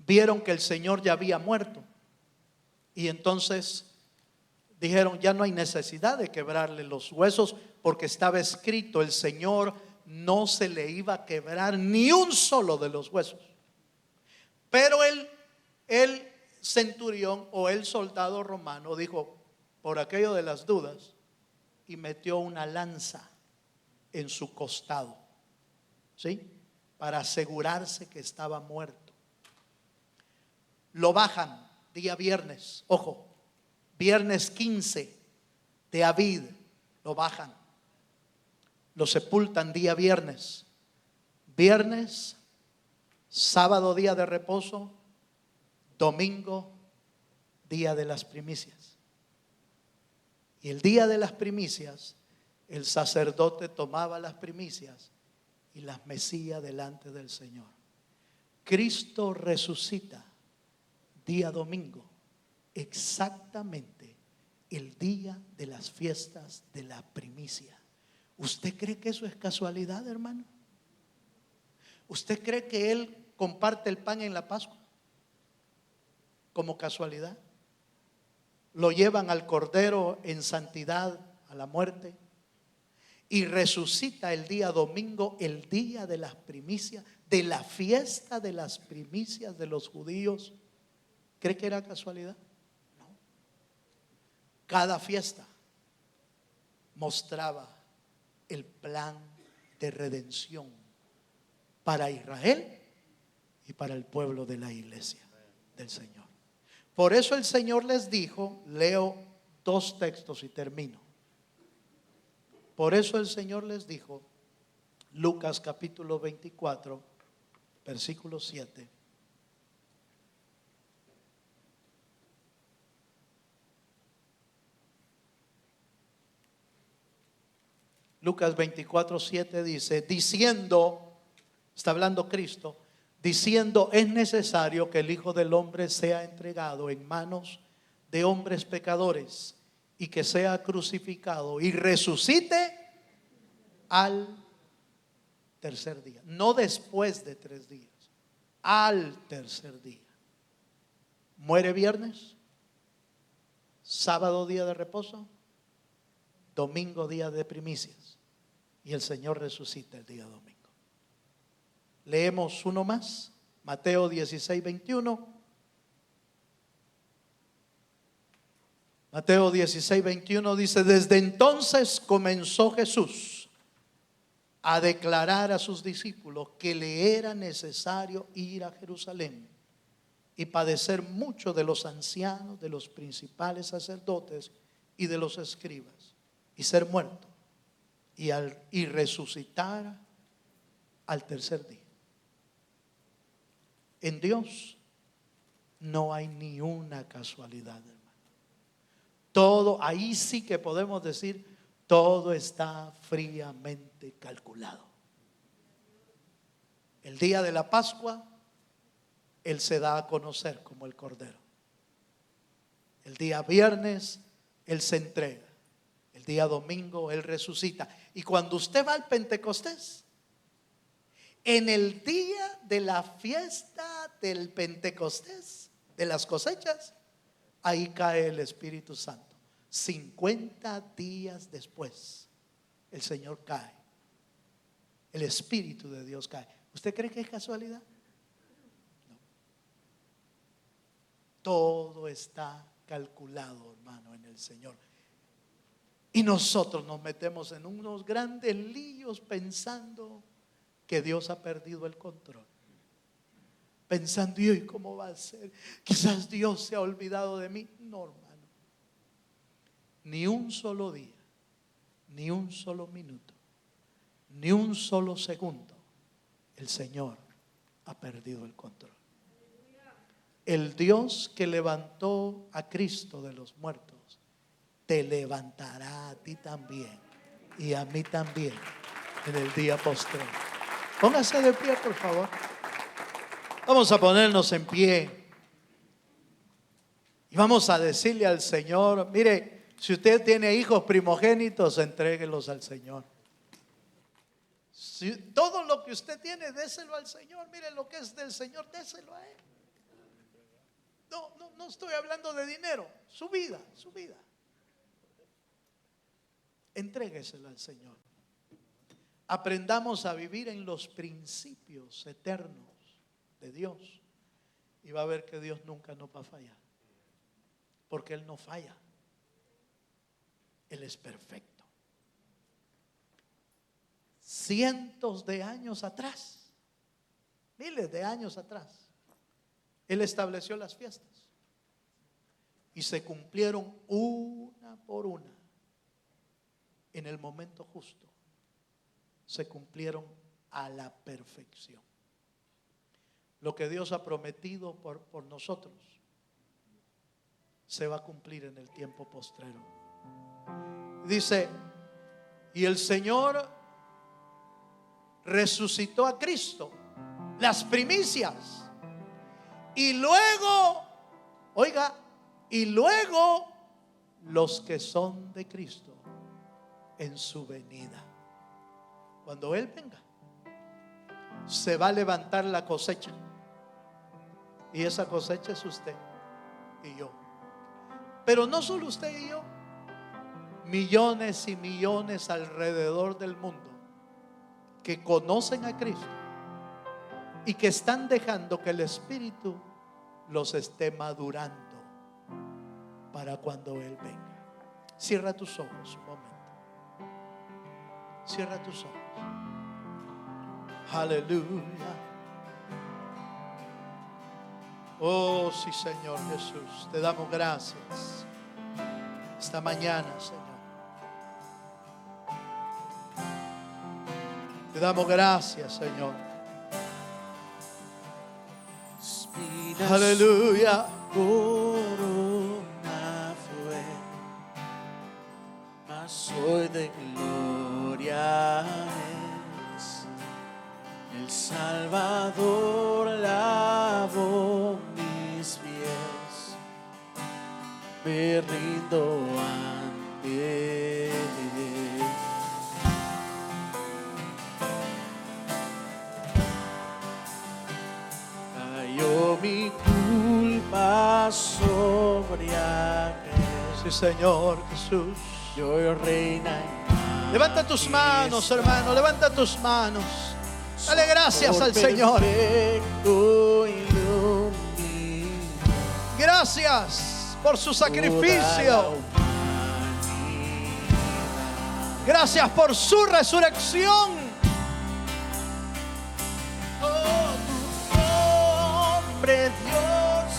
Vieron que el Señor ya había muerto, y entonces dijeron: ya no hay necesidad de quebrarle los huesos, porque estaba escrito, el Señor no se le iba a quebrar ni un solo de los huesos. Pero el centurión o el soldado romano dijo, por aquello de las dudas, y metió una lanza en su costado, ¿sí? Para asegurarse que estaba muerto. Lo bajan día viernes, ojo, viernes 15 de Abid, lo bajan. Lo sepultan día viernes. Viernes, sábado día de reposo, domingo día de las primicias. Y el día de las primicias, el sacerdote tomaba las primicias y las mecía delante del Señor. Cristo resucita día domingo, exactamente el día de las fiestas de la primicia. ¿Usted cree que eso es casualidad, hermano? ¿Usted cree que Él comparte el pan en la Pascua como casualidad? Lo llevan al Cordero en santidad a la muerte y resucita el día domingo, el día de las primicias, de la fiesta de las primicias de los judíos. ¿Cree que era casualidad? No. Cada fiesta mostraba el plan de redención para Israel y para el pueblo de la iglesia del Señor. Por eso el Señor les dijo, leo 2 textos y termino. Por eso el Señor les dijo, Lucas capítulo 24, versículo 7. Lucas 24, 7 dice, diciendo, está hablando Cristo, diciendo, es necesario que el Hijo del Hombre sea entregado en manos de hombres pecadores y que sea crucificado y resucite al tercer día. No después de 3 días, al tercer día. Muere viernes, sábado día de reposo, domingo día de primicias. Y el Señor resucita el día domingo. Leemos uno más, Mateo 16, 21. Mateo 16, 21 dice, desde entonces comenzó Jesús a declarar a sus discípulos que le era necesario ir a Jerusalén y padecer mucho de los ancianos, de los principales sacerdotes y de los escribas, y ser muerto y resucitar al tercer día. En Dios no hay ni una casualidad, hermano. Todo, ahí sí que podemos decir, todo está fríamente calculado. El día de la Pascua, Él se da a conocer como el Cordero. El día viernes, Él se entrega. El El día domingo Él resucita. Y cuando usted va al Pentecostés, en el día de la fiesta del Pentecostés, de las cosechas, ahí cae el Espíritu Santo. 50 días después, el Señor cae. El Espíritu de Dios cae. ¿Usted cree que es casualidad? No. Todo está calculado, hermano, en el Señor. Y nosotros nos metemos en unos grandes líos pensando que Dios ha perdido el control. Pensando, ¿y hoy cómo va a ser? Quizás Dios se ha olvidado de mí. No, hermano. Ni un solo día, ni un solo minuto, ni un solo segundo, el Señor ha perdido el control. El Dios que levantó a Cristo de los muertos te levantará a ti también y a mí también en el día postrero. Póngase de pie, por favor. Vamos a ponernos en pie y vamos a decirle al Señor: mire, si usted tiene hijos primogénitos, entréguelos al Señor. Si todo lo que usted tiene, déselo al Señor. Mire, lo que es del Señor, déselo a Él. No estoy hablando de dinero. Su vida. Entrégueselo al Señor. Aprendamos a vivir en los principios eternos de Dios, y va a ver que Dios nunca nos va a fallar, porque Él no falla. Él es perfecto. Cientos de años atrás, miles de años atrás, Él estableció las fiestas y se cumplieron una por una. En el momento justo se cumplieron a la perfección. Lo que Dios ha prometido por nosotros se va a cumplir en el tiempo postrero. Dice: y el Señor resucitó a Cristo, las primicias, y luego, oiga, y luego los que son de Cristo en su venida. Cuando Él venga, se va a levantar la cosecha, y esa cosecha es usted y yo. Pero no solo usted y yo, millones y millones alrededor del mundo que conocen a Cristo y que están dejando que el Espíritu los esté madurando para cuando Él venga. Cierra tus ojos un momento. Cierra tus ojos. Aleluya. Oh, sí, Señor Jesús, te damos gracias esta mañana, Señor. Te damos gracias, Señor. Aleluya. Corona fue, mas hoy de gloria es. El Salvador lavó mis pies, me rindo ante Él. Cayó mi culpa sobre aquel. Sí, Señor Jesús. Yo reina. Levanta tus manos, hermano, levanta tus manos. Dale gracias al Señor. Gracias por su sacrificio. Gracias por su resurrección. Oh, tu nombre, Dios,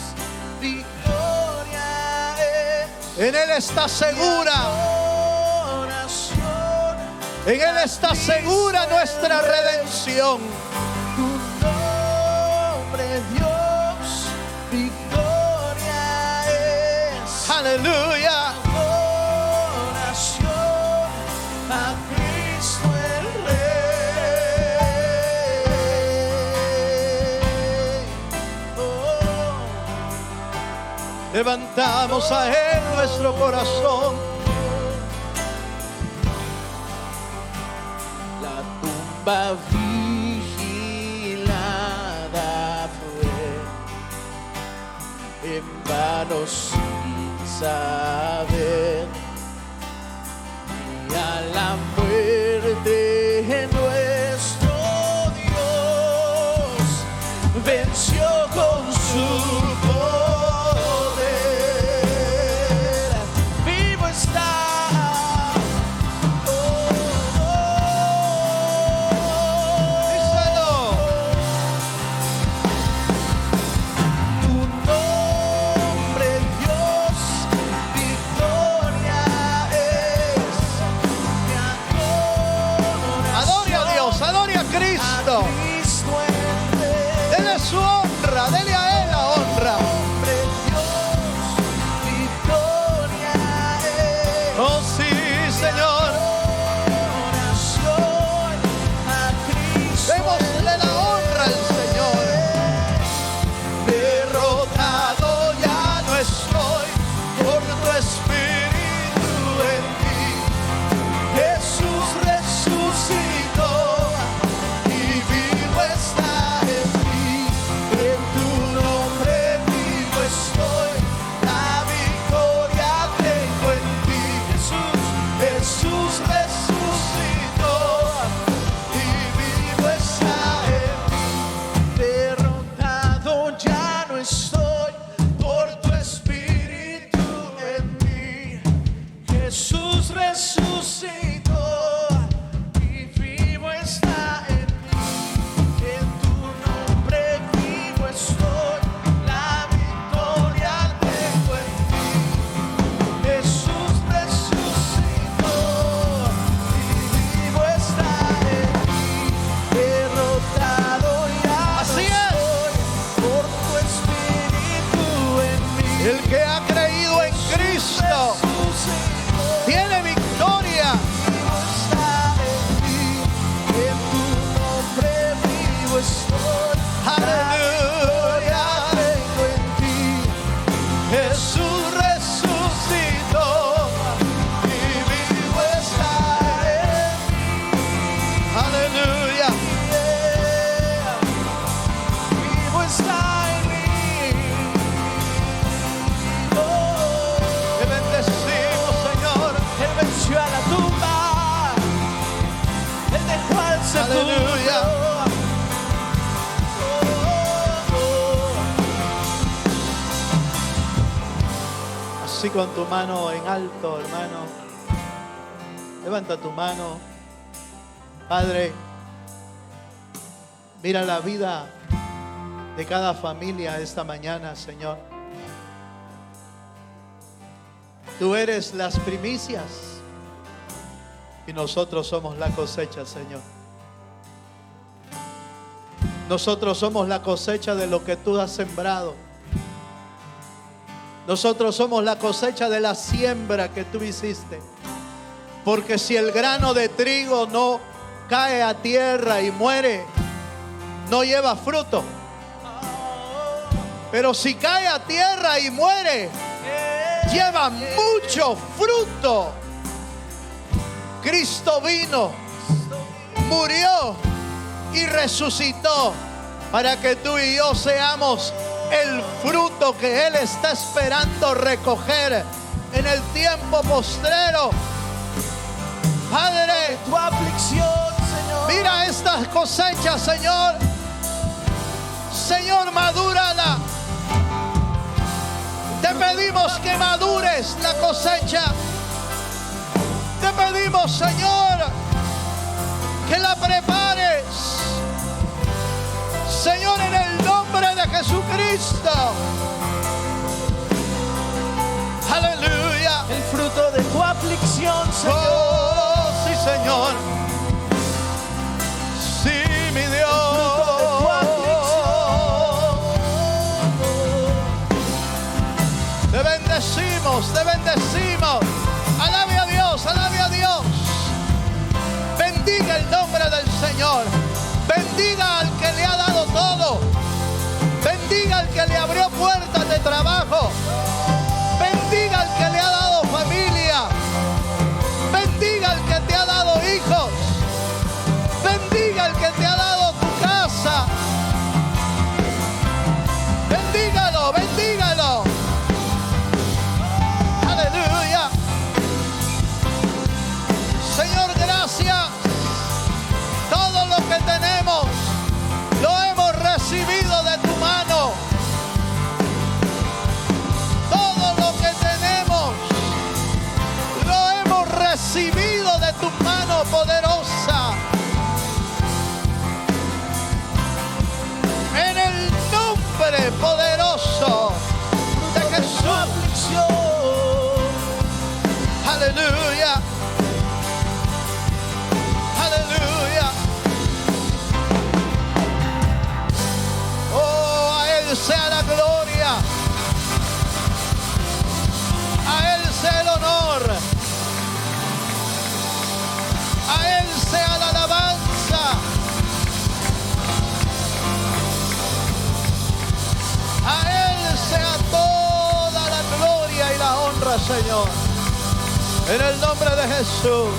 victoria es. En Él está segura. En Él está segura nuestra redención. Tu nombre, Dios, victoria es. Aleluya. Oración a Cristo el Rey. Oh. Levantamos a Él nuestro corazón. tumba vigilada fue, en vano sin saber, y a la muerte nuestro Dios venció con su poder. Vivo está. Dele su honra, dele a Él la honra. Oh sí, Señor. Démosle la honra al Señor. Derrotado ya no estoy por tu espíritu en mí. Jesús resucitó. El que ha creído en Cristo tiene victoria. Aleluya. Jesús resucitó y vivo está en mí. Aleluya. Vivo está en mí. Te bendecimos, Señor. Él venció a la tumba. Él dejó al sepulcro. Aleluya. Así con tu mano en alto, hermano. Levanta tu mano. Padre, mira la vida de cada familia esta mañana, Señor. Tú eres las primicias y nosotros somos la cosecha, Señor. Nosotros somos la cosecha de lo que tú has sembrado. Nosotros somos la cosecha de la siembra que tú hiciste. Porque si el grano de trigo no cae a tierra y muere, no lleva fruto. Pero si cae a tierra y muere, lleva mucho fruto. Cristo vino, murió y resucitó para que tú y yo seamos el fruto que Él está esperando recoger en el tiempo postrero. Padre, Tu aflicción, Señor. mira estas cosechas, Señor. Señor, madúrala. Te pedimos que madures la cosecha. Te pedimos, Señor, que la prepares. Señor, en el nombre de Jesucristo. Aleluya. El fruto de tu aflicción, Señor. Oh, sí, Señor. Sí, mi Dios. Te bendecimos, te bendecimos. Alabe a Dios, alabe a Dios. Bendiga el nombre del Señor. Bendiga al que le ha dado todo. Bendiga al que le abrió puertas de trabajo. Bendiga al que le ha dado familia. Bendiga al que te ha dado hijos. Bendiga palabra, Señor. En el nombre de Jesús.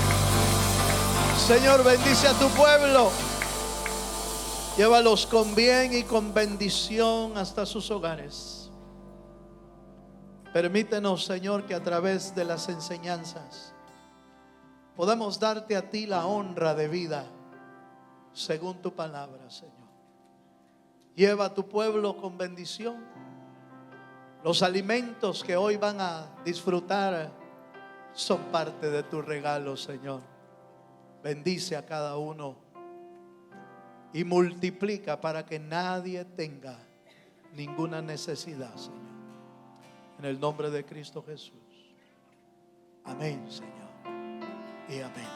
Señor, bendice a tu pueblo. Llévalos con bien y con bendición hasta sus hogares. Permítenos, Señor, que a través de las enseñanzas podamos darte a ti la honra de vida según tu palabra, Señor. Lleva a tu pueblo con bendición. Los alimentos que hoy van a disfrutar son parte de tu regalo, Señor. Bendice a cada uno y multiplica para que nadie tenga ninguna necesidad, Señor. En el nombre de Cristo Jesús. Amén, Señor. Y amén.